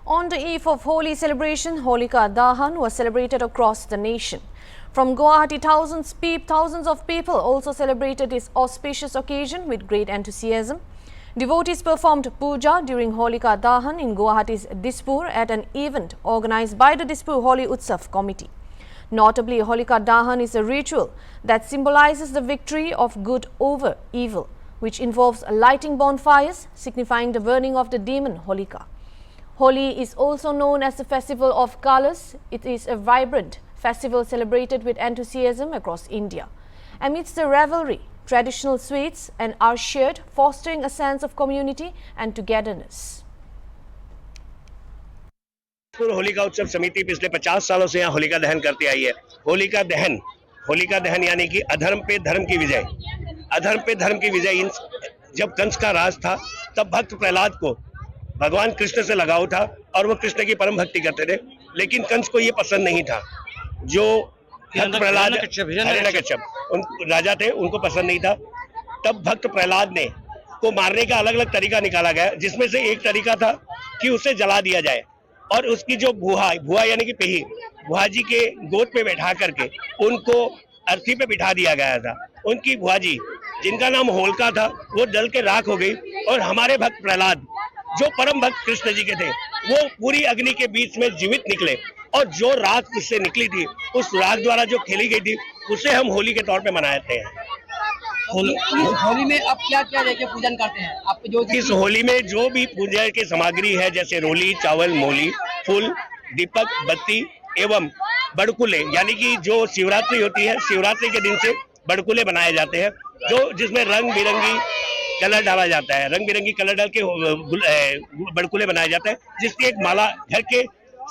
On the eve of Holi celebration, Holika Dahan was celebrated across the nation. From Guwahati, thousands of people also celebrated this auspicious occasion with great enthusiasm. Devotees performed puja during Holika Dahan in Guwahati's Dispur at an event organized by the Dispur Holi Utsav Committee. Notably, Holika Dahan is a ritual that symbolizes the victory of good over evil, which involves lighting bonfires, signifying the burning of the demon Holika. Holi is also known as the Festival of Colours. It is a vibrant festival celebrated with enthusiasm across India. Amidst the revelry, traditional sweets are shared, fostering a sense of community and togetherness. Holika उत्सव समिति पिछले 50 सालों से यहाँ होलिका दहन करती आई है। होलिका दहन यानी कि अधर्म पे धर्म की विजय। अधर्म पे धर्म की विजय। जब कंस का राज था तब भक्त प्रहलाद को भगवान कृष्ण से लगाव था और वो कृष्ण की परम भक्ति करते थे, लेकिन कंस को ये पसंद नहीं था। जो भक्त प्रहलाद हिरण्यकश्यप उन राजा थे, उनको पसंद नहीं था। तब भक्त प्रहलाद ने को मारने का अलग अलग तरीका निकाला गया, जिसमें से एक तरीका था कि उसे जला दिया जाए और उसकी जो भुआ यानी कि पेही भुआ जी के गोद पे बैठा करके उनको अर्थी पे बिठा दिया गया था। उनकी भुआ जी जिनका नाम होलिका था वो जल के राख हो गई और हमारे भक्त प्रहलाद जो परम भक्त कृष्ण जी के थे वो पूरी अग्नि के बीच में जीवित निकले और जो राख उससे निकली थी उस राख द्वारा जो खेली गई थी उसे हम होली के तौर पे मनाते हैं। होली में आप क्या क्या लेके पूजन करते हैं? आप जो इस होली में जो भी पूजा की सामग्री है, जैसे रोली, चावल, मूली, फूल, दीपक, बत्ती एवं बड़कुले, यानी कि जो शिवरात्रि होती है, शिवरात्रि के दिन से बड़कुले बनाए जाते हैं जो जिसमें रंग बिरंगी कलर डाला जाता है। रंग बिरंगी कलर डाल के बड़कुले बनाए जाते हैं, जिसकी एक माला घर के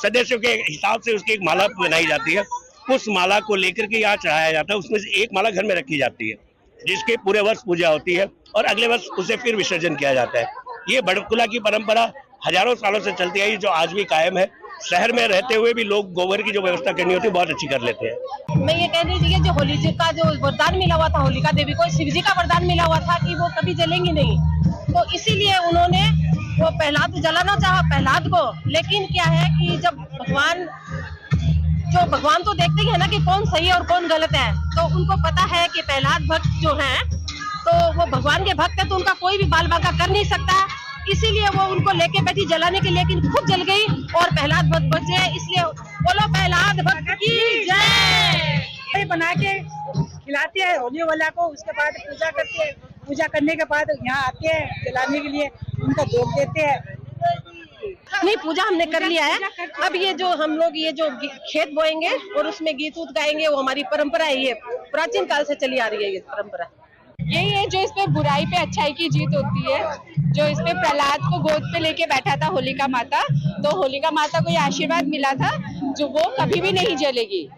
सदस्यों के हिसाब से उसकी एक माला बनाई जाती है। उस माला को लेकर के यहाँ चढ़ाया जाता है। उसमें से एक माला घर में रखी जाती है, जिसके पूरे वर्ष पूजा होती है और अगले वर्ष उसे फिर विसर्जन किया जाता है। ये बड़कुला की परंपरा हजारों सालों से चलती आई, जो आज भी कायम है। शहर में रहते हुए भी लोग गोबर की जो व्यवस्था करनी होती है बहुत अच्छी कर लेते हैं। मैं ये कह रही थी कि जो होली जी का जो वरदान मिला हुआ था होलिका देवी को, शिव जी का वरदान मिला हुआ था कि वो कभी जलेंगी नहीं, तो इसीलिए उन्होंने वो प्रहलाद जलाना चाहा प्रहलाद को। लेकिन क्या है कि जब भगवान तो देखते ही है ना कि कौन सही है और कौन गलत है, तो उनको पता है कि प्रहलाद भक्त जो है तो वो भगवान के भक्त है, तो उनका कोई भी बाल बांका कर नहीं सकता। इसीलिए वो उनको लेके बैठी जलाने के, लेकिन खुद जल गई और प्रहलाद भक्त बचे। इसलिए बोलो प्रहलाद भक्त की जय। बना के खिलाते हैं होली वाला को, उसके बाद पूजा करते हैं। पूजा करने के बाद यहाँ आते हैं जलाने के लिए, उनका भोग देते हैं। नहीं, पूजा हमने कर लिया है। अब ये जो हम लोग ये जो खेत बोएंगे और उसमें गीत उत गाएंगे, वो हमारी परंपरा है। ये प्राचीन काल से चली आ रही है ये परंपरा। यही है जो इस पे बुराई पे अच्छाई की जीत होती है। जो इस पे प्रहलाद को गोद पे लेके बैठा था होलिका माता, तो होलिका माता को ये आशीर्वाद मिला था जो वो कभी भी नहीं जलेगी।